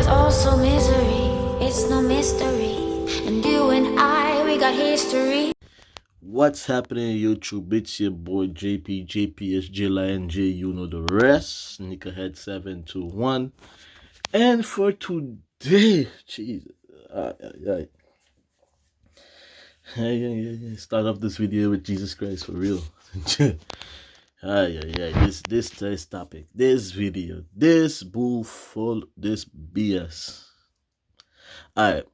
also misery, it's no mystery. And you and I, we got history. What's happening, YouTube? It's your boy JP, JPSJ Lion J. You know the rest. Sneakerhead 721. And for today, Jesus, start off this video with Jesus Christ for real. This topic, this video, this bullful, this BS. Alright,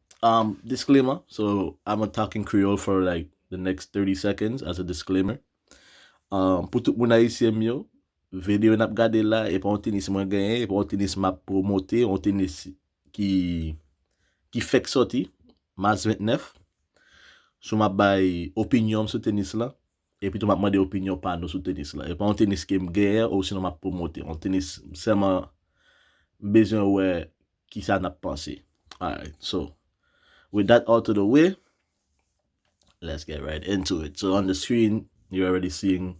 disclaimer. So I'm talking Creole for like the next 30 seconds as a disclaimer. Pour tout moun haïtien yo, vidéo n'a gade là et pas on tennis moi gagné, et pas on tennis m'a promoté, on tennis qui fait sorti mars 29. So m'a bay opinion sur tennis là et puis tout m'a demandé opinion par nous sur tennis là. Et pas on tennis qui me gagne ou sinon m'a promoté. On tennis seulement besoin ouais qui ça n'a pensé. Alright, so with that out of the way, let's get right into it. So on the screen, you're already seeing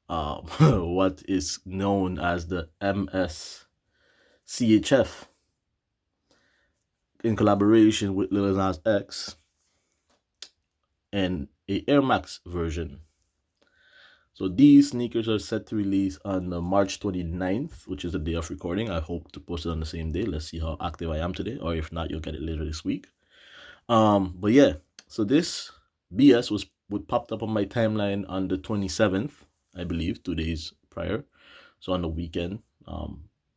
what is known as the Mschf in collaboration with LilNasX and a Air Max version. So these sneakers are set to release on March 29th, which is the day of recording. I hope to post it on the same day. Let's see how active I am today, or if not, you'll get it later this week. But yeah, so this BS what popped up on my timeline on the 27th, I believe, 2 days prior. So on the weekend,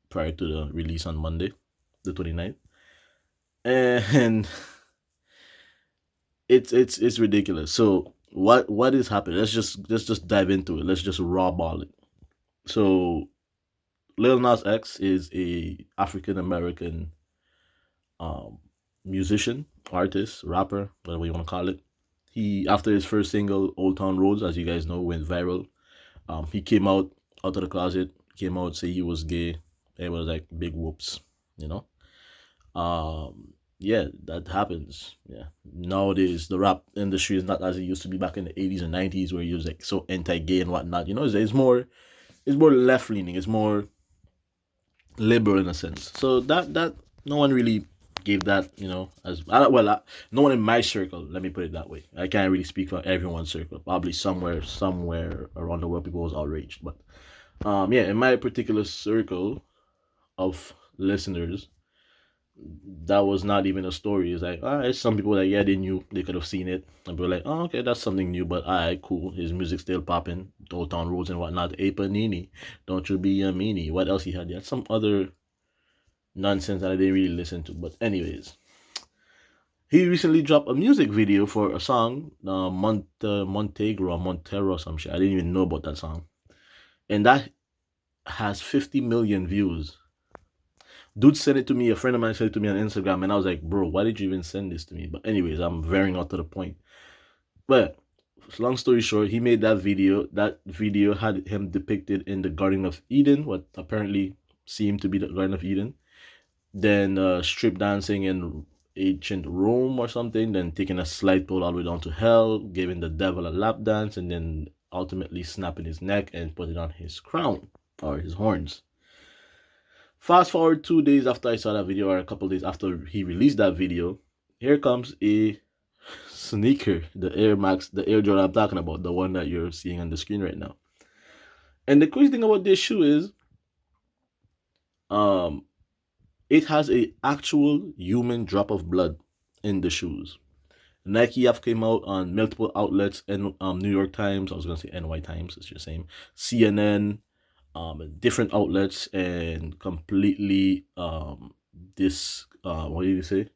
prior to the release on Monday, the 29th. And it's ridiculous. So what is happening? Let's just dive into it. Let's just raw ball it. So LilNasX is a African American musician, artist, rapper, whatever you want to call it. He, after his first single, Old Town Roads, as you guys know, went viral. He came out of the closet, came out, say he was gay. It was like big whoops, you know. Yeah, that happens. Yeah, nowadays the rap industry is not as it used to be back in the 80s and 90s, where he was like so anti-gay and whatnot. You know, it's more left leaning. It's more liberal in a sense. So that no one really gave that, you know, as no one in my circle, let me put it that way. I can't really speak for everyone's circle. Probably somewhere around the world people was outraged, but yeah, in my particular circle of listeners, that was not even a story. It's like, all right, some people like, yeah, they knew, they could have seen it, and be like, oh, okay, that's something new, but all right, cool, his music still popping, Old Town Roads and whatnot. Hey Panini, don't you be a meanie. What else he had? He had some other nonsense that I didn't really listen to, but anyways, he recently dropped a music video for a song, Montero, some shit. I didn't even know about that song, and that has 50 million views. Dude sent it to me, a friend of mine sent it to me on Instagram, and I was like, bro, why did you even send this to me? But anyways, I'm veering out to the point. But long story short, he made that video. That video had him depicted in the Garden of Eden, what apparently seemed to be the Garden of Eden. Then strip dancing in ancient Rome or something, then taking a slide pole all the way down to hell, giving the devil a lap dance, and then ultimately snapping his neck and putting on his crown or his horns. Fast forward 2 days after I saw that video, or a couple days after he released that video, here comes a sneaker, the Air Max, the Air Jordan I'm talking about, the one that you're seeing on the screen right now. And the crazy thing about this shoe is, it has a actual human drop of blood in the shoes. Nike have came out on multiple outlets, and New York Times, I was gonna say NY Times, it's the same, CNN, different outlets, and completely what did you say?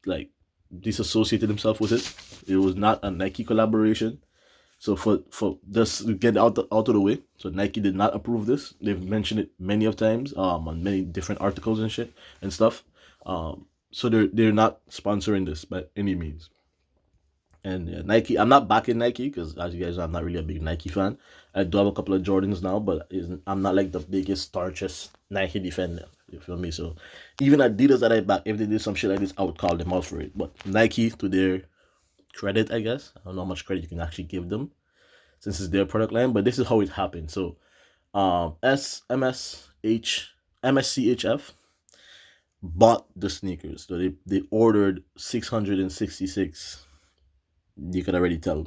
Like disassociated himself with it. It was not a Nike collaboration. So for this to get out of the way, so Nike did not approve this. They've mentioned it many of times on many different articles and shit and stuff. So they're not sponsoring this by any means. And Nike, I'm not backing Nike because, as you guys know, I'm not really a big Nike fan. I do have a couple of Jordans now, but I'm not like the biggest, starchest Nike defender. You feel me? So even Adidas that I back, if they did some shit like this, I would call them out for it. But Nike, to their credit, I guess, I don't know how much credit you can actually give them since it's their product line, but this is how it happened. So MSH MSCHF bought the sneakers. So they ordered 666. You can already tell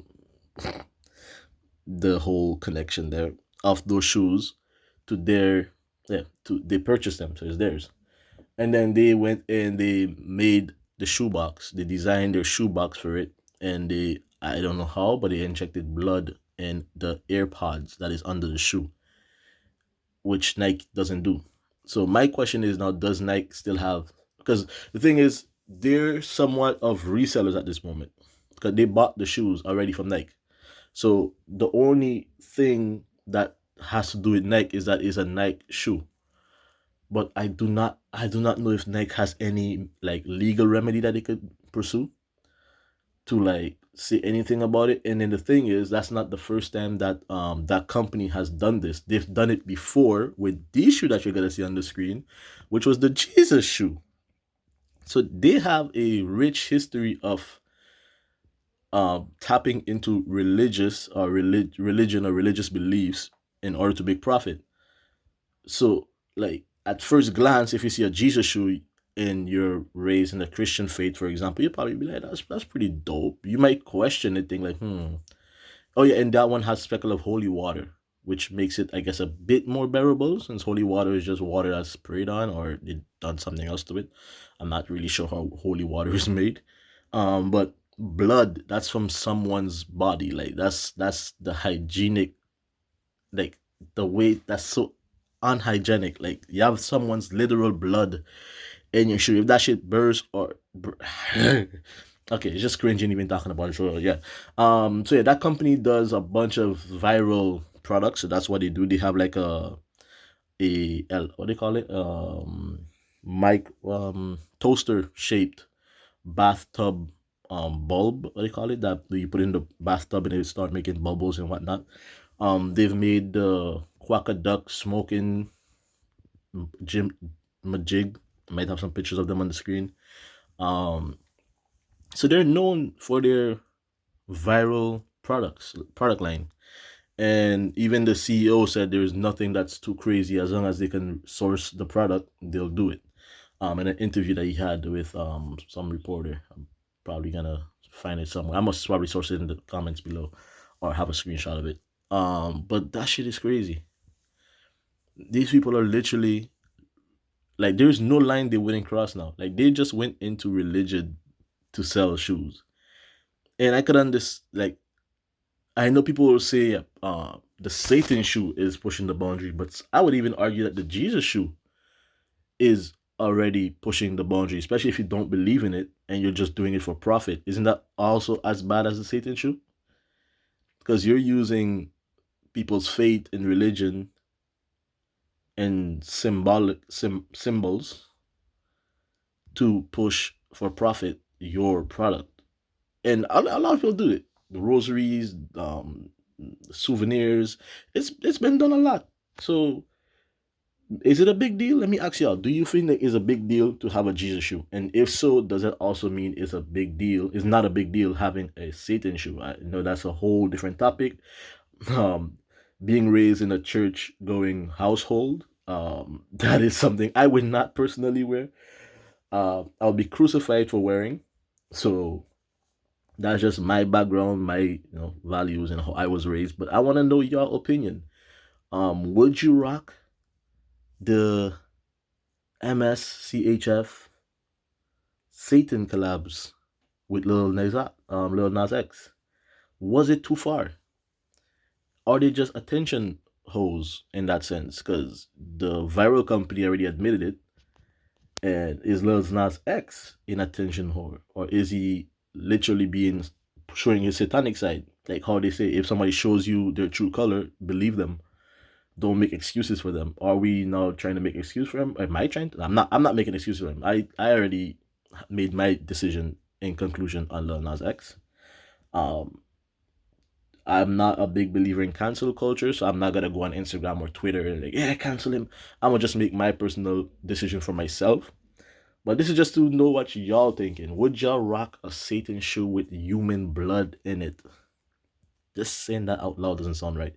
the whole connection there of those shoes to their, yeah, to they purchased them, so it's theirs. And then they went and they made the shoebox. They designed their shoebox for it, and they, I don't know how, but they injected blood in the AirPods that is under the shoe, which Nike doesn't do. So my question is now, does Nike still have? Because the thing is, they're somewhat of resellers at this moment because they bought the shoes already from Nike. So the only thing that has to do with Nike is that it's a Nike shoe. But I do not know if Nike has any like legal remedy that they could pursue to like say anything about it. And then the thing is, that's not the first time that that company has done this. They've done it before with the shoe that you're gonna see on the screen, which was the Jesus shoe. So they have a rich history of tapping into religious or religion or religious beliefs in order to make profit. So, like at first glance, if you see a Jesus shoe and you're raised in the Christian faith, for example, you'll probably be like, that's pretty dope. You might question it, think like, oh yeah, and that one has speckle of holy water, which makes it, I guess, a bit more bearable since holy water is just water that's sprayed on or they done something else to it. I'm not really sure how holy water is made. But blood, that's from someone's body. Like that's the hygienic, like the way that's so unhygienic. Like you have someone's literal blood in your shoe. If that shit bursts or okay, it's just cringing even talking about it. So yeah, so yeah, that company does a bunch of viral products. So that's what they do. They have like what do they call it? Mic toaster shaped bathtub bulb. What do they call it? That you put in the bathtub and it start making bubbles and whatnot. They've made the Quack a Duck smoking Jim Majig. Might have some pictures of them on the screen. Um, so they're known for their viral product line. And even the CEO said there's nothing that's too crazy as long as they can source the product, they'll do it. In an interview that he had with some reporter, I'm probably gonna find it somewhere. I must probably source it in the comments below or have a screenshot of it. But that shit is crazy. These people are literally like, there's no line they wouldn't cross now. Like they just went into religion to sell shoes. And I could understand, like, I know people will say the Satan shoe is pushing the boundary, but I would even argue that the Jesus shoe is already pushing the boundary, especially if you don't believe in it and you're just doing it for profit. Isn't that also as bad as the Satan shoe? Because you're using people's faith and religion and symbols to push for profit your product. And a lot of people do it. The rosaries, souvenirs. It's been done a lot. So is it a big deal? Let me ask y'all. Do you think that it's a big deal to have a Jesus shoe? And if so, does it also mean it's a big deal? It's not a big deal having a Satan shoe. I know that's a whole different topic. Um, being raised in a church going household, that is something I would not personally wear. I'll be crucified for wearing. So that's just my background, my values, and how I was raised. But I want to know your opinion. Would you rock the MSCHF Satan collabs with LilNasX? Was it too far? Are they just attention hoes in that sense? Because the viral company already admitted it. And is Lil Nas X in attention whore, or is he literally being showing his satanic side? Like how they say, if somebody shows you their true color, believe them. Don't make excuses for them. Are we now trying to make excuse for him? Am I trying to? I'm not. I'm not making excuses for him. I already made my decision in conclusion on Lil Nas X. Um, I'm not a big believer in cancel culture, so I'm not gonna go on Instagram or Twitter and like, yeah, cancel him. I'm gonna just make my personal decision for myself. But this is just to know what y'all thinking. Would y'all rock a Satan shoe with human blood in it? Just saying that out loud doesn't sound right.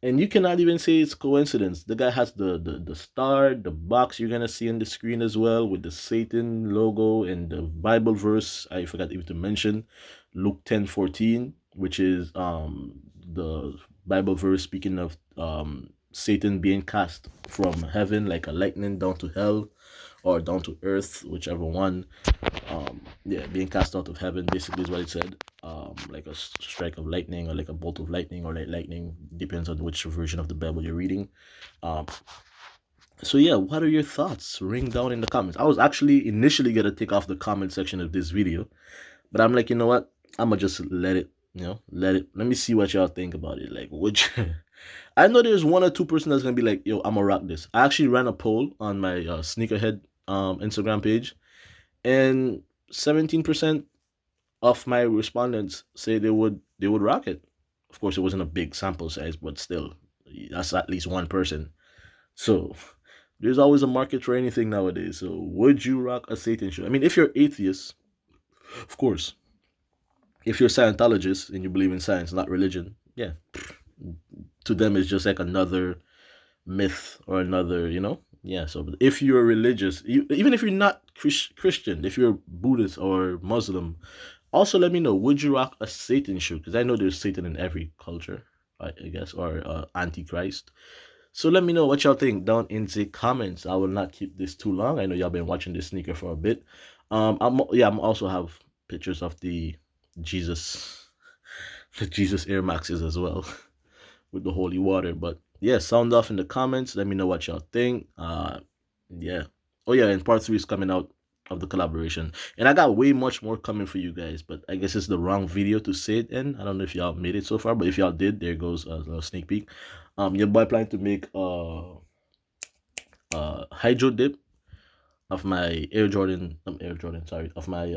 And you cannot even say it's coincidence. The guy has the star, the box you're gonna see on the screen as well with the Satan logo and the Bible verse. I forgot even to mention Luke 10:14, which is the Bible verse speaking of Satan being cast from heaven like a lightning down to hell or down to earth, whichever one. Yeah, being cast out of heaven basically is what it said. Like a strike of lightning or like a bolt of lightning or like lightning, depends on which version of the Bible you're reading. um so yeah, what are your thoughts? Ring down in the comments. I was actually initially gonna take off the comment section of this video, but I'm like, you know what, I'm gonna just let it, let me see what y'all think about it. Like, which I know there's 1 or 2% that's gonna be like, yo, I'm gonna rock this. I actually ran a poll on my Sneakerhead Instagram page, and 17% of my respondents say they would rock it. Of course, it wasn't a big sample size, but still, that's at least one person. So there's always a market for anything nowadays. So would you rock a Satan shoe? I mean, if you're atheist, of course. If you're a Scientologist and you believe in science, not religion, yeah, to them it's just like another myth or another, yeah. So if you're religious, even if you're not Christian, if you're Buddhist or Muslim, also let me know, would you rock a Satan shoe? Because I know there's Satan in every culture, I guess, or Antichrist. So let me know what y'all think down in the comments. I will not keep this too long. I know y'all been watching this sneaker for a bit. I'm also have pictures of the Jesus the Jesus Air Maxes as well with the holy water. But yeah, sound off in the comments. Let me know what y'all think. Yeah. Oh yeah, and part 3 is coming out of the collaboration, and I got way much more coming for you guys. But I guess it's the wrong video to say it in. I don't know if y'all made it so far, but if y'all did, there goes a little sneak peek. Your boy planning to make hydro dip of my sorry, of my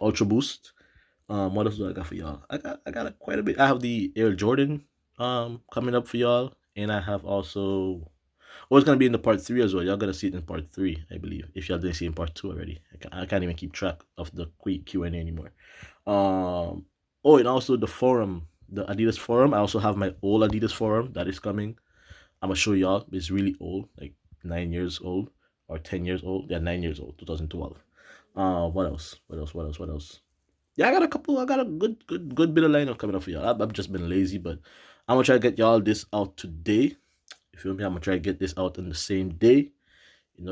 Ultra Boost. What else do I got for y'all? I got quite a bit. I have the Air Jordan coming up for y'all, and I have also, oh, it's gonna be in the part 3 as well. Y'all gonna see it in part 3, I believe. If y'all didn't see it in part 2 already, I can't even keep track of the Q&A anymore. Oh, and also the forum, the Adidas forum. I also have my old Adidas forum that is coming. I'm gonna show y'all. It's really old, like 9 years old or 10 years old. Yeah, 9 years old, 2012. What else? What else? Yeah, I got a good bit of lineup coming up for y'all. I've just been lazy, but I'm gonna try to get y'all this out today. You feel me? I'm gonna try to get this out on the same day.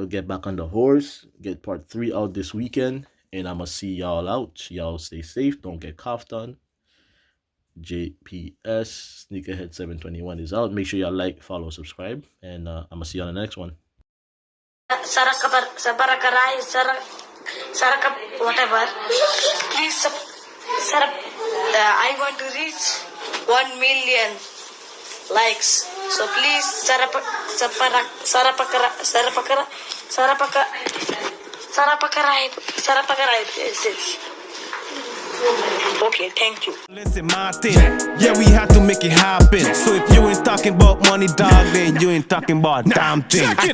Get back on the horse, get part 3 out this weekend, and I'm gonna see y'all out. Y'all stay safe, don't get coughed on. JPS Sneakerhead 721 is out. Make sure y'all like, follow, subscribe, and I'm gonna see you on the next one. Whatever. Please, I want to reach 1 million likes. So please, Okay, thank you. Listen, my thing. Yeah, we have to make it happen. So if you ain't talking about money, dog, then you ain't talking about a damn thing. I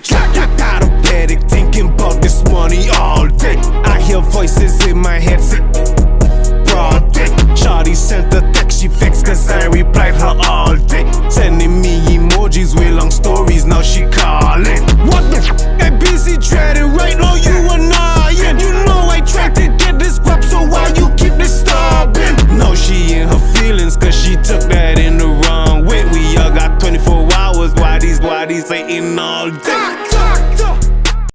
got a panic thinking about this money all day. I hear voices in my head say, broad day. Shawty sent the text, she vexed cause I replied her all day. Sending me emojis with long stories, now she calling. What the f***? I busy dreading right now, you annoying. You know I tried to get this crap, so why you keep disturbing? No, she in her feelings cause she took that in the wrong way. We all got 24 hours, why these waiting all day?